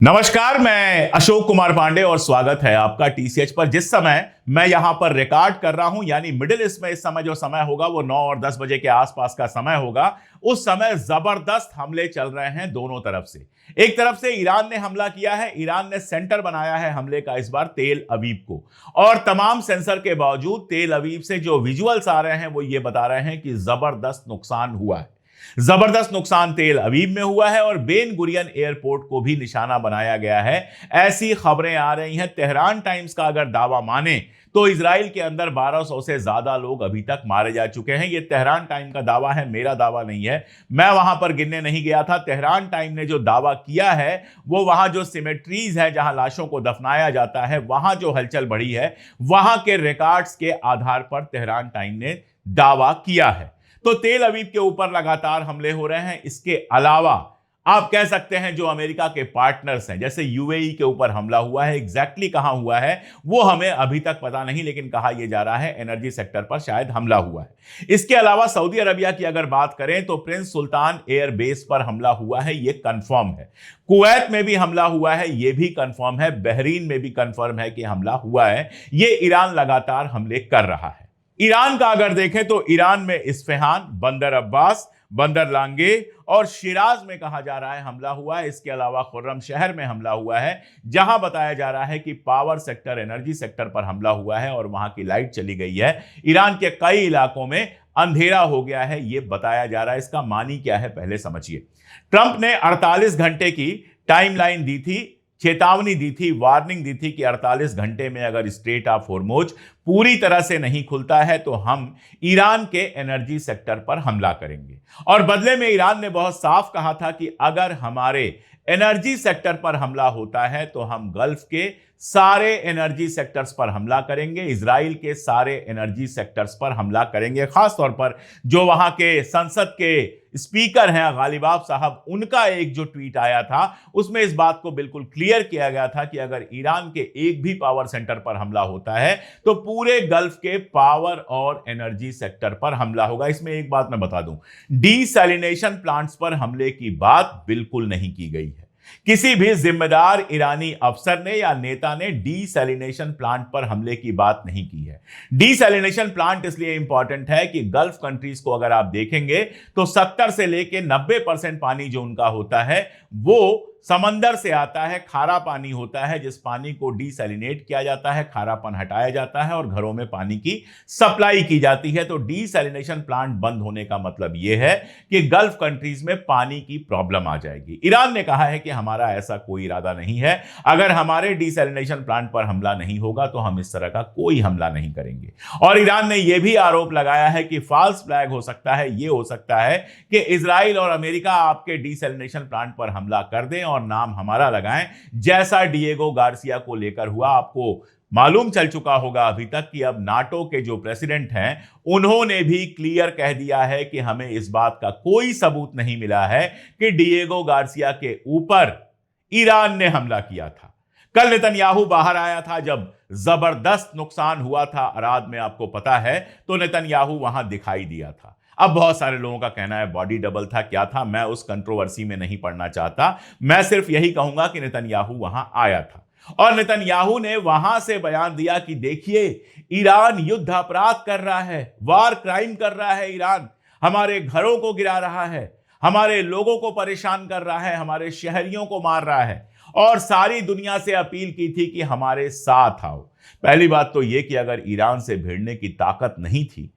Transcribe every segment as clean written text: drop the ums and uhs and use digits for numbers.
नमस्कार, मैं अशोक कुमार पांडे और स्वागत है आपका टीसीएच पर। जिस समय मैं यहां पर रिकॉर्ड कर रहा हूं यानी मिडिल ईस्ट में इस समय जो समय होगा वो 9 और 10 बजे के आसपास का समय होगा। उस समय जबरदस्त हमले चल रहे हैं दोनों तरफ से। एक तरफ से ईरान ने हमला किया है, ईरान ने सेंटर बनाया है हमले का इस बार तेल अवीव को, और तमाम सेंसर के बावजूद तेल अवीव से जो विजुअल्स आ रहे हैं वो ये बता रहे हैं कि जबरदस्त नुकसान हुआ है। जबरदस्त नुकसान तेल अवीव में हुआ है और बेन गुरियन एयरपोर्ट को भी निशाना बनाया गया है। ऐसी खबरें आ रही हैं। तेहरान टाइम्स का अगर दावा माने तो इजराइल के अंदर 1200 से ज्यादा लोग अभी तक मारे जा चुके हैं। यह तेहरान टाइम का दावा है, मेरा दावा नहीं है। मैं वहां पर गिनने नहीं गया था। तेहरान टाइम ने जो दावा किया है वो वहां जो सिमेट्रीज है जहां लाशों को दफनाया जाता है, वहां जो हलचल बढ़ी है, वहां के रिकॉर्ड्स के आधार पर तेहरान टाइम ने दावा किया है। तो तेल अवीव के ऊपर लगातार हमले हो रहे हैं। इसके अलावा आप कह सकते हैं जो अमेरिका के पार्टनर्स हैं, जैसे यूएई के ऊपर हमला हुआ है। एग्जैक्टली कहां हुआ है वो हमें अभी तक पता नहीं, लेकिन कहा यह जा रहा है एनर्जी सेक्टर पर शायद हमला हुआ है। इसके अलावा सऊदी अरबिया की अगर बात करें तो प्रिंस सुल्तान एयर बेस पर हमला हुआ है, यह कंफर्म है। कुवैत में भी हमला हुआ है, यह भी कंफर्म है। बहरीन में भी कंफर्म है कि हमला हुआ है। यह ईरान लगातार हमले कर रहा है। ईरान का अगर देखें तो ईरान में इस्फहान, बंदर अब्बास, बंदर लांगे और शिराज में कहा जा रहा है हमला हुआ है। इसके अलावा खुर्रम शहर में हमला हुआ है, जहां बताया जा रहा है कि पावर सेक्टर, एनर्जी सेक्टर पर हमला हुआ है और वहां की लाइट चली गई है। ईरान के कई इलाकों में अंधेरा हो गया है, यह बताया जा रहा है। इसका मानी क्या है पहले समझिए। ट्रंप ने 48 घंटे की टाइमलाइन दी थी, चेतावनी दी थी, वार्निंग दी थी कि 48 घंटे में अगर स्ट्रेट ऑफ हॉर्मुज पूरी तरह से नहीं खुलता है तो हम ईरान के एनर्जी सेक्टर पर हमला करेंगे। और बदले में ईरान ने बहुत साफ कहा था कि अगर हमारे एनर्जी सेक्टर पर हमला होता है तो हम गल्फ के सारे एनर्जी सेक्टर्स पर हमला करेंगे, इजराइल के सारे एनर्जी सेक्टर्स पर हमला करेंगे। खासतौर पर जो वहां के संसद के स्पीकर हैं गालिबाफ साहब, उनका एक जो ट्वीट आया था उसमें इस बात को बिल्कुल क्लियर किया गया था कि अगर ईरान के एक भी पावर सेंटर पर हमला होता है तो पूरे गल्फ के पावर और एनर्जी सेक्टर पर हमला होगा। इसमें एक बात मैं बता दूं, डीसैलिनेशन प्लांट्स पर हमले की बात बिल्कुल नहीं की गई है। किसी भी जिम्मेदार ईरानी अफसर ने या नेता ने डीसैलिनेशन प्लांट पर हमले की बात नहीं की है। डीसैलिनेशन प्लांट इसलिए इंपॉर्टेंट है कि गल्फ कंट्रीज को अगर आप देखेंगे तो 70 से लेकर 90% पानी जो उनका होता है वो समंदर से आता है, खारा पानी होता है, जिस पानी को डीसैलिनेट किया जाता है, खारापन हटाया जाता है और घरों में पानी की सप्लाई की जाती है। तो डीसैलिनेशन प्लांट बंद होने का मतलब यह है कि गल्फ कंट्रीज में पानी की प्रॉब्लम आ जाएगी। ईरान ने कहा है कि हमारा ऐसा कोई इरादा नहीं है। अगर हमारे डीसैलिनेशन प्लांट पर हमला नहीं होगा तो हम इस तरह का कोई हमला नहीं करेंगे। और ईरान ने यह भी आरोप लगाया है कि फॉल्स फ्लैग हो सकता है, यह हो सकता है कि इजराइल और अमेरिका आपके डीसैलिनेशन प्लांट पर हमला कर दें और नाम हमारा लगाएं, जैसा डिएगो गार्सिया को लेकर हुआ। आपको मालूम चल चुका होगा अभी तक कि अब नाटो के जो प्रेसिडेंट हैं उन्होंने भी क्लियर कह दिया है कि हमें इस बात का कोई सबूत नहीं मिला है कि डिएगो गार्सिया के ऊपर ईरान ने हमला किया था। कल नेतन्याहू बाहर आया था जब जबरदस्त नुकसान हुआ था अराद में, आपको पता है, तो नेतन्याहू वहां दिखाई दिया था। अब बहुत सारे लोगों का कहना है बॉडी डबल था, क्या था, मैं उस कंट्रोवर्सी में नहीं पड़ना चाहता। मैं सिर्फ यही कहूंगा कि नेतन्याहू वहां आया था और नेतन्याहू ने वहां से बयान दिया कि देखिए ईरान युद्ध अपराध कर रहा है, वार क्राइम कर रहा है, ईरान हमारे घरों को गिरा रहा है, हमारे लोगों को परेशान कर रहा है, हमारे शहरियों को मार रहा है और सारी दुनिया से अपील की थी कि हमारे साथ आओ। पहली बात तो यह कि अगर ईरान से भिड़ने की ताकत नहीं थी,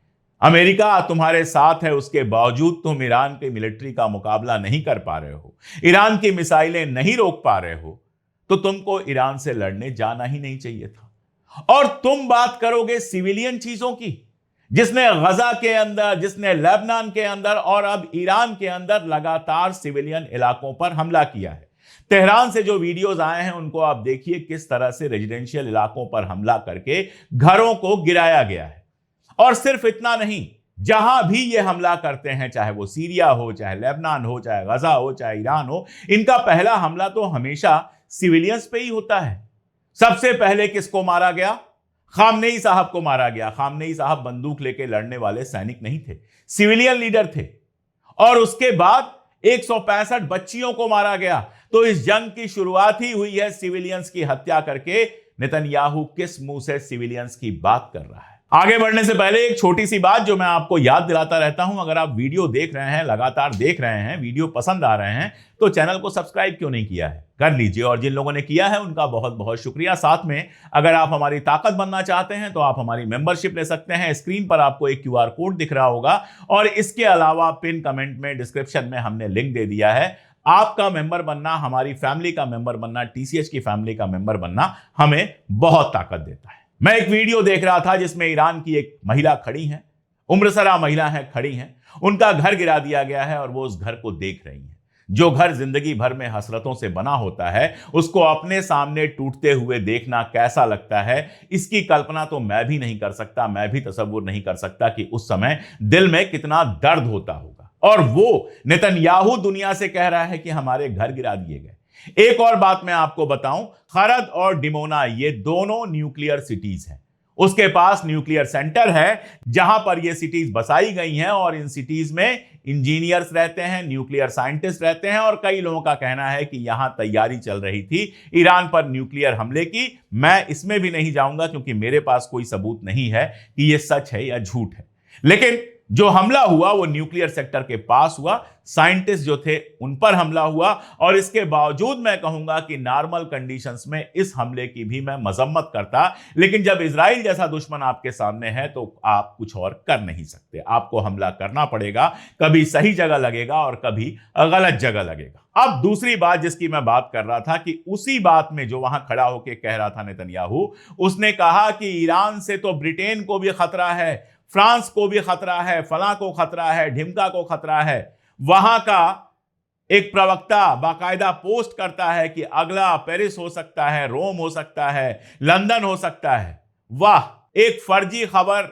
अमेरिका तुम्हारे साथ है, उसके बावजूद तुम ईरान के मिलिट्री का मुकाबला नहीं कर पा रहे हो, ईरान की मिसाइलें नहीं रोक पा रहे हो, तो तुमको ईरान से लड़ने जाना ही नहीं चाहिए था। और तुम बात करोगे सिविलियन चीजों की, जिसने गजा के अंदर, जिसने लेबनान के अंदर और अब ईरान के अंदर लगातार सिविलियन इलाकों पर हमला किया है। तेहरान से जो वीडियोस आए हैं उनको आप देखिए, किस तरह से रेजिडेंशियल इलाकों पर हमला करके घरों को गिराया गया है। और सिर्फ इतना नहीं, जहां भी ये हमला करते हैं, चाहे वो सीरिया हो, चाहे लेबनान हो, चाहे गजा हो, चाहे ईरान हो, इनका पहला हमला तो हमेशा सिविलियंस पे ही होता है। सबसे पहले किसको मारा गया? खामनेई साहब को मारा गया। खामनेई साहब बंदूक लेके लड़ने वाले सैनिक नहीं थे, सिविलियन लीडर थे। और उसके बाद 165 बच्चियों को मारा गया। तो इस जंग की शुरुआत ही हुई है सिविलियंस की हत्या करके। नेतन्याहू किस मुंह से सिविलियंस की बात कर रहा है? आगे बढ़ने से पहले एक छोटी सी बात जो मैं आपको याद दिलाता रहता हूं, अगर आप वीडियो देख रहे हैं, लगातार देख रहे हैं, वीडियो पसंद आ रहे हैं, तो चैनल को सब्सक्राइब क्यों नहीं किया है? कर लीजिए। और जिन लोगों ने किया है उनका बहुत बहुत शुक्रिया। साथ में अगर आप हमारी ताकत बनना चाहते हैं तो आप हमारी मेंबरशिप ले सकते हैं। स्क्रीन पर आपको एक QR कोड दिख रहा होगा और इसके अलावा पिन कमेंट में, डिस्क्रिप्शन में हमने लिंक दे दिया है। आपका मेंबर बनना, हमारी फैमिली का मेंबर बनना, TCH की फैमिली का मेंबर बनना हमें बहुत ताकत देता है। मैं एक वीडियो देख रहा था जिसमें ईरान की एक महिला खड़ी है, उम्रसरा महिला है, खड़ी हैं, उनका घर गिरा दिया गया है और वो उस घर को देख रही हैं। जो घर जिंदगी भर में हसरतों से बना होता है, उसको अपने सामने टूटते हुए देखना कैसा लगता है, इसकी कल्पना तो मैं भी नहीं कर सकता, मैं भी तसव्वुर नहीं कर सकता कि उस समय दिल में कितना दर्द होता होगा। और वो नेतन्याहू दुनिया से कह रहा है कि हमारे घर गिरा दिए गए। एक और बात मैं आपको बताऊं, खरद और डिमोना ये दोनों न्यूक्लियर सिटीज हैं। उसके पास न्यूक्लियर सेंटर है जहां पर ये सिटीज बसाई गई हैं और इन सिटीज में इंजीनियर्स रहते हैं, न्यूक्लियर साइंटिस्ट रहते हैं और कई लोगों का कहना है कि यहां तैयारी चल रही थी ईरान पर न्यूक्लियर हमले की। मैं इसमें भी नहीं जाऊंगा क्योंकि मेरे पास कोई सबूत नहीं है कि यह सच है या झूठ है। लेकिन जो हमला हुआ वो न्यूक्लियर सेक्टर के पास हुआ, साइंटिस्ट जो थे उन पर हमला हुआ और इसके बावजूद मैं कहूंगा कि नॉर्मल कंडीशंस में इस हमले की भी मैं मजम्मत करता। लेकिन जब इजराइल जैसा दुश्मन आपके सामने है तो आप कुछ और कर नहीं सकते, आपको हमला करना पड़ेगा। कभी सही जगह लगेगा और कभी गलत जगह लगेगा। अब दूसरी बात जिसकी मैं बात कर रहा था कि उसी बात में जो वहां खड़ा होकर कह रहा था नेतन्याहू, उसने कहा कि ईरान से तो ब्रिटेन को भी खतरा है, फ्रांस को भी खतरा है, फला को खतरा है, ढिमका को खतरा है। वहां का एक प्रवक्ता बाकायदा पोस्ट करता है कि अगला पेरिस हो सकता है, रोम हो सकता है, लंदन हो सकता है। वाह, एक फर्जी खबर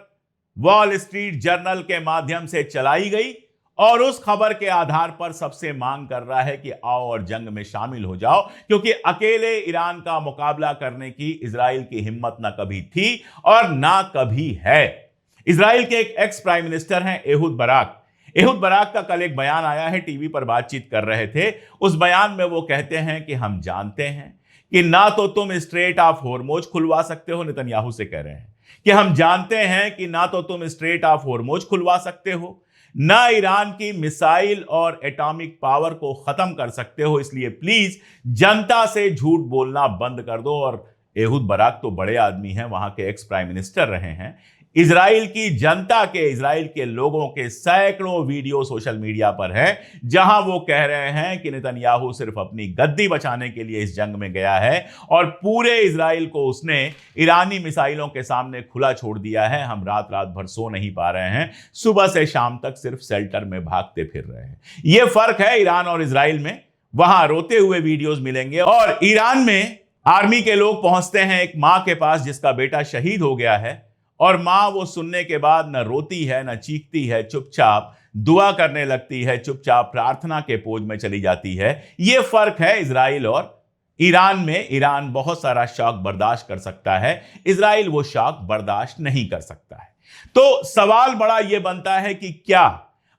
वॉल स्ट्रीट जर्नल के माध्यम से चलाई गई और उस खबर के आधार पर सबसे मांग कर रहा है कि आओ और जंग में शामिल हो जाओ, क्योंकि अकेले ईरान का मुकाबला करने की इजराइल की हिम्मत ना कभी थी और ना कभी है। इजराइल के एक एक्स प्राइम मिनिस्टर हैं एहूद बराक। एहूद बराक का कल एक बयान आया है, टीवी पर बातचीत कर रहे थे। उस बयान में वो कहते हैं कि हम जानते हैं कि ना तो तुम स्ट्रेट ऑफ हॉर्मुज खुलवा सकते हो, नेतन्याहू से कह रहे हैं कि हम जानते हैं कि ना तो तुम स्ट्रेट ऑफ हॉर्मुज खुलवा सकते हो, ना ईरान की मिसाइल और एटॉमिक पावर को खत्म कर सकते हो, इसलिए प्लीज जनता से झूठ बोलना बंद कर दो। और एहूद बराक तो बड़े आदमी हैं, वहां के एक्स प्राइम मिनिस्टर रहे हैं। इजराइल की जनता के, इजराइल के लोगों के सैकड़ों वीडियो सोशल मीडिया पर हैं जहां वो कह रहे हैं कि नेतन्याहू सिर्फ अपनी गद्दी बचाने के लिए इस जंग में गया है और पूरे इजराइल को उसने ईरानी मिसाइलों के सामने खुला छोड़ दिया है। हम रात रात भर सो नहीं पा रहे हैं, सुबह से शाम तक सिर्फ शेल्टर में भागते फिर रहे हैं। यह फर्क है ईरान और इजराइल में। वहां रोते हुए वीडियोज मिलेंगे और ईरान में आर्मी के लोग पहुंचते हैं एक मां के पास जिसका बेटा शहीद हो गया है और मां वो सुनने के बाद न रोती है, न चीखती है, चुपचाप दुआ करने लगती है, चुपचाप प्रार्थना के पोज में चली जाती है। यह फर्क है इजराइल और ईरान में। ईरान बहुत सारा शॉक बर्दाश्त कर सकता है, इजराइल वो शॉक बर्दाश्त नहीं कर सकता है। तो सवाल बड़ा यह बनता है कि क्या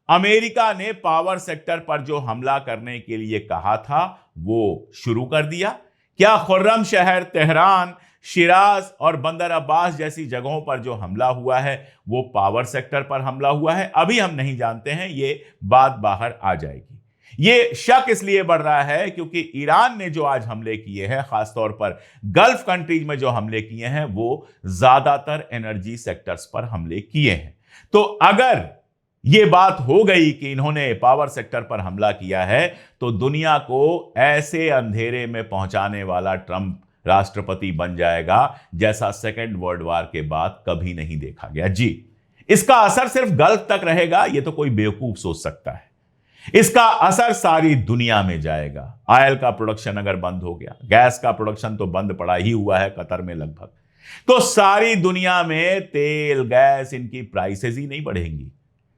अमेरिका ने पावर सेक्टर पर जो हमला करने के लिए कहा था वो शुरू कर दिया? क्या खुर्रम शहर, तेहरान, शिराज और बंदर अब्बास जैसी जगहों पर जो हमला हुआ है वो पावर सेक्टर पर हमला हुआ है? अभी हम नहीं जानते हैं, ये बात बाहर आ जाएगी। ये शक इसलिए बढ़ रहा है क्योंकि ईरान ने जो आज हमले किए हैं, खासतौर पर गल्फ कंट्रीज में जो हमले किए हैं, वो ज्यादातर एनर्जी सेक्टर्स पर हमले किए हैं। तो अगर ये बात हो गई कि इन्होंने पावर सेक्टर पर हमला किया है तो दुनिया को ऐसे अंधेरे में पहुंचाने वाला ट्रंप राष्ट्रपति बन जाएगा जैसा सेकेंड वर्ल्ड वॉर के बाद कभी नहीं देखा गया। जी, इसका असर सिर्फ गल्फ तक रहेगा ये तो कोई बेवकूफ सोच सकता है। इसका असर सारी दुनिया में जाएगा। ऑयल का प्रोडक्शन अगर बंद हो गया, गैस का प्रोडक्शन तो बंद पड़ा ही हुआ है कतर में लगभग, तो सारी दुनिया में तेल, गैस, इनकी प्राइसेस ही नहीं बढ़ेंगी।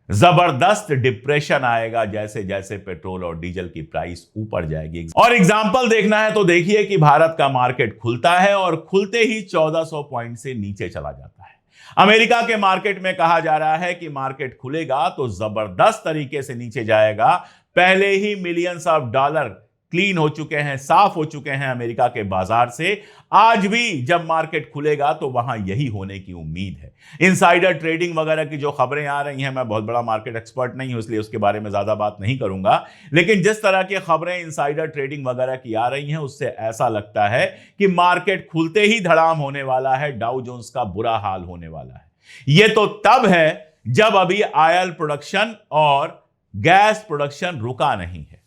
जबरदस्त डिप्रेशन आएगा जैसे जैसे पेट्रोल और डीजल की प्राइस ऊपर जाएगी। और एग्जाम्पल देखना है तो देखिए कि भारत का मार्केट खुलता है और खुलते ही 1400 पॉइंट से नीचे चला जाता है। अमेरिका के मार्केट में कहा जा रहा है कि मार्केट खुलेगा तो जबरदस्त तरीके से नीचे जाएगा, पहले ही मिलियंस ऑफ डॉलर क्लीन हो चुके हैं, साफ हो चुके हैं अमेरिका के बाजार से। आज भी जब मार्केट खुलेगा तो वहां यही होने की उम्मीद है। इनसाइडर ट्रेडिंग वगैरह की जो खबरें आ रही हैं, मैं बहुत बड़ा मार्केट एक्सपर्ट नहीं हूं इसलिए उसके बारे में ज्यादा बात नहीं करूंगा, लेकिन जिस तरह की खबरें इनसाइडर ट्रेडिंग वगैरह की आ रही हैं उससे ऐसा लगता है कि मार्केट खुलते ही धड़ाम होने वाला है, डाउ जोन्स का बुरा हाल होने वाला है। यह तो तब है जब अभी ऑयल प्रोडक्शन और गैस प्रोडक्शन रुका नहीं है।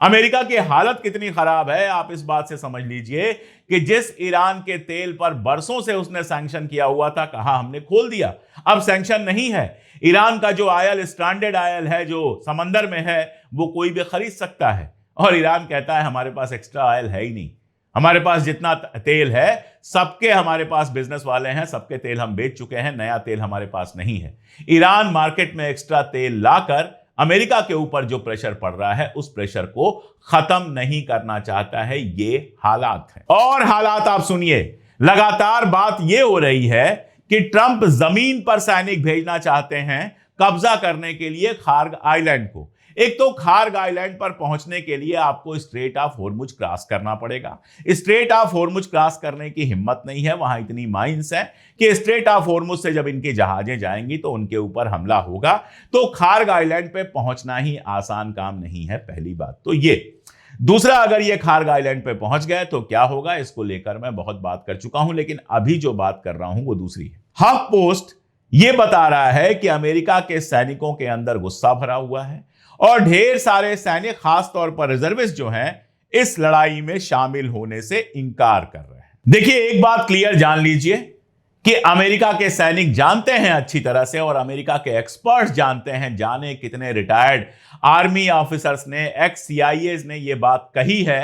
अमेरिका की हालत कितनी खराब है आप इस बात से समझ लीजिए कि जिस ईरान के तेल पर बरसों से उसने सैंक्शन किया हुआ था, कहा हमने खोल दिया, अब सैंक्शन नहीं है। ईरान का जो ऑयल, स्ट्रैंडेड ऑयल है जो समंदर में है, वो कोई भी खरीद सकता है, और ईरान कहता है हमारे पास एक्स्ट्रा ऑयल है ही नहीं, हमारे पास जितना तेल है सबके हमारे पास बिजनेस वाले हैं, सबके तेल हम बेच चुके हैं, नया तेल हमारे पास नहीं है। ईरान मार्केट में एक्स्ट्रा तेल लाकर अमेरिका के ऊपर जो प्रेशर पड़ रहा है उस प्रेशर को खत्म नहीं करना चाहता है। ये हालात है। और हालात आप सुनिए, लगातार बात यह हो रही है कि ट्रंप जमीन पर सैनिक भेजना चाहते हैं कब्जा करने के लिए खार्ग आइलैंड को। एक तो खार्ग आइलैंड पर पहुंचने के लिए आपको स्ट्रेट ऑफ होर्मुज क्रॉस करना पड़ेगा। स्ट्रेट ऑफ होर्मुज क्रॉस करने की हिम्मत नहीं है, वहां इतनी माइंस है कि स्ट्रेट ऑफ होर्मुज से जब इनकी जहाजें जाएंगी तो उनके ऊपर हमला होगा। तो खार्ग आइलैंड पे पहुंचना ही आसान काम नहीं है, पहली बात तो ये। दूसरा, अगर ये खार्ग आइलैंड पे पहुंच गए तो क्या होगा, इसको लेकर मैं बहुत बात कर चुका हूं, लेकिन अभी जो बात कर रहा हूं वो दूसरी है। हफ पोस्ट ये बता रहा है कि अमेरिका के सैनिकों के अंदर गुस्सा भरा हुआ है और ढेर सारे सैनिक, खासतौर पर रिजर्विस्ट जो हैं, इस लड़ाई में शामिल होने से इनकार कर रहे हैं। देखिए, एक बात क्लियर जान लीजिए कि अमेरिका के सैनिक जानते हैं अच्छी तरह से, और अमेरिका के एक्सपर्ट्स जानते हैं, जाने कितने रिटायर्ड आर्मी ऑफिसर्स ने, एक्स CIAs ने यह बात कही है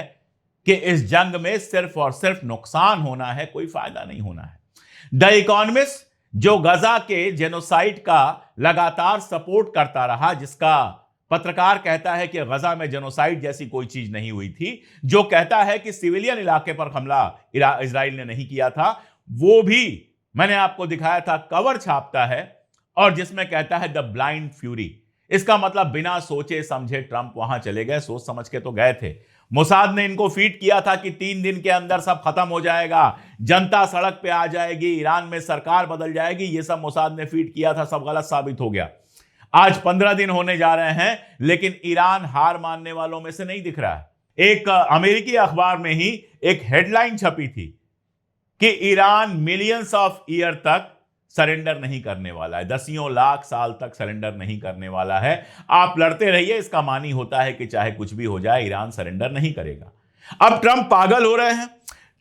कि इस जंग में सिर्फ और सिर्फ नुकसान होना है, कोई फायदा नहीं होना है। द इकोनॉमिस्ट, जो गजा के जेनोसाइड का लगातार सपोर्ट करता रहा, जिसका पत्रकार कहता है कि गजा में जेनोसाइड जैसी कोई चीज नहीं हुई थी, जो कहता है कि सिविलियन इलाके पर हमला इजराइल ने नहीं किया था, वो भी मैंने आपको दिखाया था, कवर छापता है और जिसमें कहता है द ब्लाइंड फ्यूरी। इसका मतलब बिना सोचे समझे ट्रंप वहां चले गए, सोच समझ के तो गए थे। मोसाद ने इनको फीड किया था कि 3 दिन के अंदर सब खत्म हो जाएगा, जनता सड़क पे आ जाएगी, ईरान में सरकार बदल जाएगी, ये सब मोसाद ने फीड किया था, सब गलत साबित हो गया। आज 15 दिन होने जा रहे हैं, लेकिन ईरान हार मानने वालों में से नहीं दिख रहा है। एक अमेरिकी अखबार में ही एक हेडलाइन छपी थी कि ईरान मिलियंस ऑफ ईयर तक सरेंडर नहीं करने वाला है, दसियों लाख साल तक सरेंडर नहीं करने वाला है। आप लड़ते रहिए, इसका मानी होता है कि चाहे कुछ भी हो जाए ईरान सरेंडर नहीं करेगा। अब ट्रंप पागल हो रहे हैं।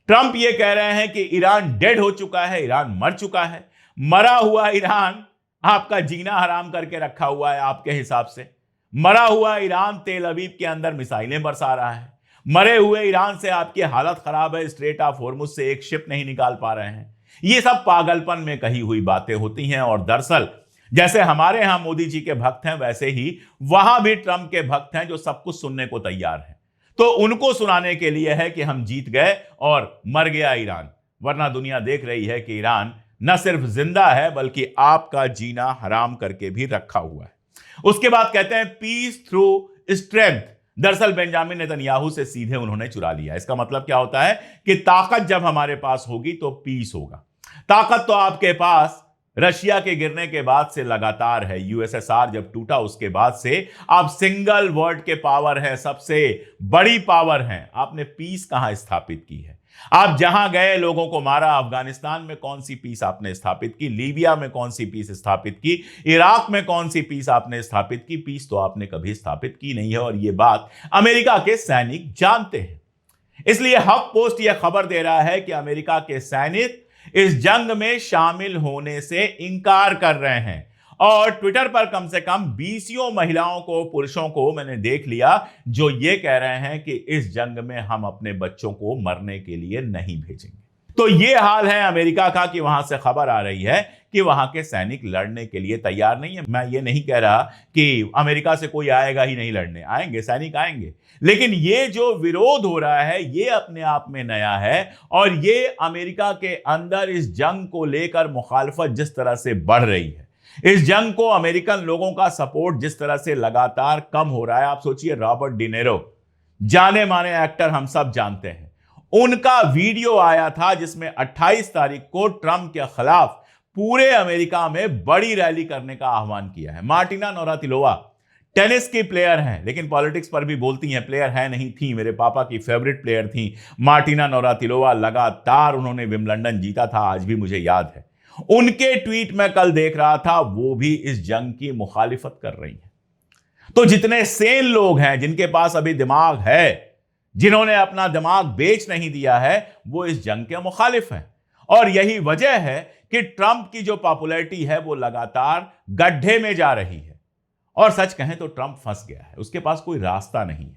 ट्रंप ये कह रहे हैं कि ईरान डेड हो चुका है, ईरान मर चुका है। मरा हुआ ईरान आपका जीना हराम करके रखा हुआ है आपके हिसाब से। मरा हुआ ईरान तेल अवीव के अंदर मिसाइलें बरसा रहा है। मरे हुए ईरान से आपकी हालत खराब है, स्ट्रेट ऑफ होर्मुज से एक शिप नहीं निकाल पा रहे हैं। ये सब पागलपन में कही हुई बातें होती हैं, और दरअसल जैसे हमारे यहां मोदी जी के भक्त हैं, वैसे ही वहां भी ट्रंप के भक्त हैं जो सब कुछ सुनने को तैयार हैं। तो उनको सुनाने के लिए है कि हम जीत गए और मर गया ईरान, वरना दुनिया देख रही है कि ईरान न सिर्फ जिंदा है बल्कि आपका जीना हराम करके भी रखा हुआ है। उसके बाद कहते हैं पीस थ्रू स्ट्रेंथ। दरअसल बेंजामिन नेतन्याहू से सीधे उन्होंने चुरा लिया। इसका मतलब क्या होता है कि ताकत जब हमारे पास होगी तो पीस होगा। ताकत तो आपके पास रशिया के गिरने के बाद से लगातार है। यूएसएसआर जब टूटा उसके बाद से आप सिंगल वर्ल्ड के पावर है, सबसे बड़ी पावर है। आपने पीस कहां स्थापित की है? आप जहां गए लोगों को मारा। अफगानिस्तान में कौन सी पीस आपने स्थापित की? लीबिया में कौन सी पीस स्थापित की? इराक में कौन सी पीस आपने स्थापित की? पीस तो आपने कभी स्थापित की नहीं है, और यह बात अमेरिका के सैनिक जानते हैं। इसलिए हफ पोस्ट यह खबर दे रहा है कि अमेरिका के सैनिक इस जंग में शामिल होने से इंकार कर रहे हैं। और ट्विटर पर कम से कम 20 महिलाओं को, पुरुषों को मैंने देख लिया जो ये कह रहे हैं कि इस जंग में हम अपने बच्चों को मरने के लिए नहीं भेजेंगे। तो ये हाल है अमेरिका का कि वहां से खबर आ रही है कि वहां के सैनिक लड़ने के लिए तैयार नहीं है। मैं ये नहीं कह रहा कि अमेरिका से कोई आएगा ही नहीं लड़ने, आएंगे, सैनिक आएंगे, लेकिन ये जो विरोध हो रहा है ये अपने आप में नया है। और ये अमेरिका के अंदर इस जंग को लेकर मुखालफत जिस तरह से बढ़ रही है, इस जंग को अमेरिकन लोगों का सपोर्ट जिस तरह से लगातार कम हो रहा है, आप सोचिए रॉबर्ट डिनेरो, जाने माने एक्टर, हम सब जानते हैं, उनका वीडियो आया था जिसमें 28 तारीख को ट्रंप के खिलाफ पूरे अमेरिका में बड़ी रैली करने का आह्वान किया है। मार्टिना नवरातिलोवा टेनिस की प्लेयर हैं, लेकिन पॉलिटिक्स पर भी बोलती हैं, प्लेयर है नहीं थी, मेरे पापा की फेवरेट प्लेयर थी मार्टिना नवरातिलोवा, लगातार उन्होंने विंबलडन जीता था, आज भी मुझे याद है। उनके ट्वीट में कल देख रहा था, वो भी इस जंग की मुखालिफत कर रही हैं। तो जितने सेन लोग हैं, जिनके पास अभी दिमाग है, जिन्होंने अपना दिमाग बेच नहीं दिया है, वो इस जंग के मुखालिफ हैं। और यही वजह है कि ट्रंप की जो पॉपुलैरिटी है वो लगातार गड्ढे में जा रही है। और सच कहें तो ट्रंप फंस गया है, उसके पास कोई रास्ता नहीं है।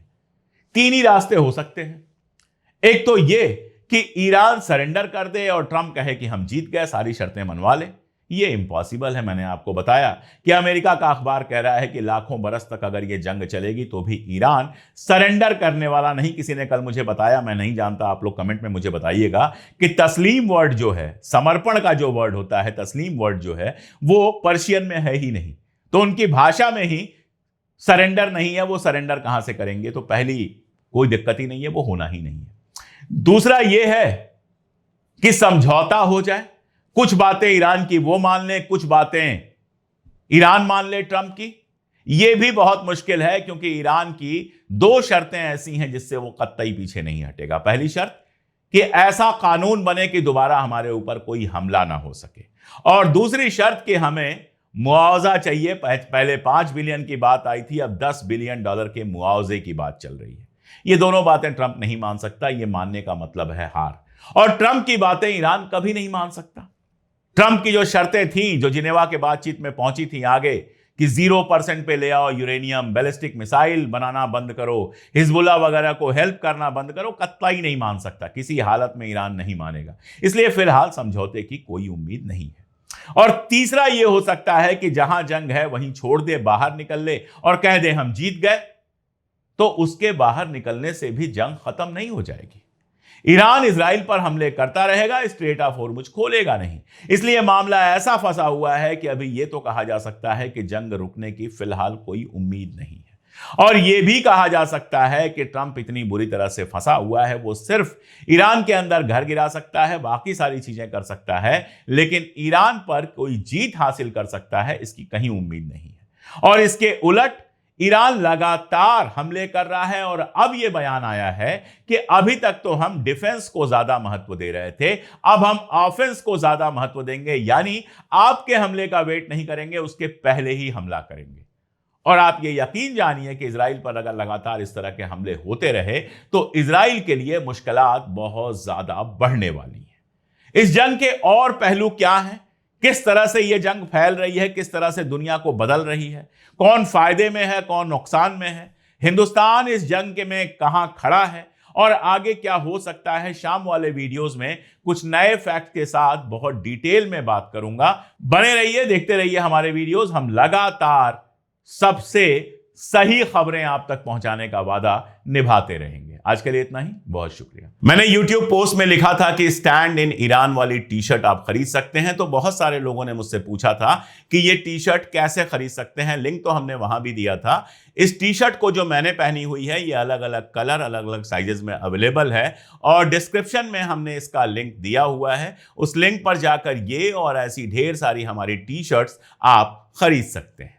तीन ही रास्ते हो सकते हैं। एक तो ये कि ईरान सरेंडर कर दे और ट्रंप कहे कि हम जीत गए, सारी शर्तें मनवा ले। ये इम्पॉसिबल है। मैंने आपको बताया कि अमेरिका का अखबार कह रहा है कि लाखों बरस तक अगर ये जंग चलेगी तो भी ईरान सरेंडर करने वाला नहीं। किसी ने कल मुझे बताया, मैं नहीं जानता, आप लोग कमेंट में मुझे बताइएगा, कि तस्लीम वर्ड जो है, समर्पण का जो वर्ड होता है, तस्लीम वर्ड जो है, वो पर्शियन में है ही नहीं। तो उनकी भाषा में ही सरेंडर नहीं है, वो सरेंडर कहां से करेंगे? तो पहली कोई दिक्कत ही नहीं है, वो होना ही नहीं है। दूसरा ये है कि समझौता हो जाए, कुछ बातें ईरान की वो मान ले, कुछ बातें ईरान मान ले ट्रंप की। ये भी बहुत मुश्किल है, क्योंकि ईरान की दो शर्तें ऐसी हैं जिससे वो कतई पीछे नहीं हटेगा। पहली शर्त कि ऐसा कानून बने कि दोबारा हमारे ऊपर कोई हमला ना हो सके, और दूसरी शर्त कि हमें मुआवजा चाहिए। पहले 5 बिलियन की बात आई थी, अब $10 बिलियन के मुआवजे की बात चल रही है। ये दोनों बातें ट्रंप नहीं मान सकता, ये मानने का मतलब है हार, और ट्रंप की बातें ईरान कभी नहीं मान सकता। ट्रंप की जो शर्तें थीं, जो जिनेवा के बातचीत में पहुंची थी आगे, कि 0% पे ले आओ यूरेनियम, बैलिस्टिक मिसाइल बनाना बंद करो, हिजबुल्लाह वगैरह को हेल्प करना बंद करो, कतई नहीं मान सकता, किसी हालत में ईरान नहीं मानेगा। इसलिए फिलहाल समझौते की कोई उम्मीद नहीं है। और तीसरा यह हो सकता है कि जहां जंग है वहीं छोड़ दे, बाहर निकल ले और कह दे हम जीत गए। तो उसके बाहर निकलने से भी जंग खत्म नहीं हो जाएगी। ईरान इजराइल पर हमले करता रहेगा, स्ट्रेट ऑफ हॉर्मुज खोलेगा नहीं। इसलिए मामला ऐसा फंसा हुआ है कि अभी यह तो कहा जा सकता है कि जंग रुकने की फिलहाल कोई उम्मीद नहीं है। और यह भी कहा जा सकता है कि ट्रंप इतनी बुरी तरह से फंसा हुआ है, वो सिर्फ ईरान के अंदर घर गिरा सकता है, बाकी सारी चीजें कर सकता है, लेकिन ईरान पर कोई जीत हासिल कर सकता है, इसकी कहीं उम्मीद नहीं है। और इसके उलट ईरान लगातार हमले कर रहा है, और अब यह बयान आया है कि अभी तक तो हम डिफेंस को ज्यादा महत्व दे रहे थे, अब हम ऑफेंस को ज्यादा महत्व देंगे, यानी आपके हमले का वेट नहीं करेंगे, उसके पहले ही हमला करेंगे। और आप ये यकीन जानिए कि इजराइल पर अगर लगातार इस तरह के हमले होते रहे तो इजराइल के लिए मुश्किलात बहुत ज्यादा बढ़ने वाली हैं। इस जंग के और पहलू क्या हैं? किस तरह से यह जंग फैल रही है, किस तरह से दुनिया को बदल रही है, कौन फायदे में है, कौन नुकसान में है, हिंदुस्तान इस जंग के में कहां खड़ा है, और आगे क्या हो सकता है। शाम वाले वीडियोस में कुछ नए फैक्ट के साथ बहुत डिटेल में बात करूंगा। बने रहिए, देखते रहिए हमारे वीडियोस। हम लगातार सबसे सही खबरें आप तक पहुंचाने का वादा निभाते रहेंगे। आज के लिए इतना ही, बहुत शुक्रिया। मैंने YouTube पोस्ट में लिखा था कि स्टैंड इन ईरान वाली टी शर्ट आप खरीद सकते हैं, तो बहुत सारे लोगों ने मुझसे पूछा था कि ये टी शर्ट कैसे खरीद सकते हैं। लिंक तो हमने वहां भी दिया था। इस टी शर्ट को जो मैंने पहनी हुई है, ये अलग अलग कलर, अलग अलग साइजेस में अवेलेबल है, और डिस्क्रिप्शन में हमने इसका लिंक दिया हुआ है। उस लिंक पर जाकर ये और ऐसी ढेर सारी हमारी टी शर्ट्स आप खरीद सकते हैं।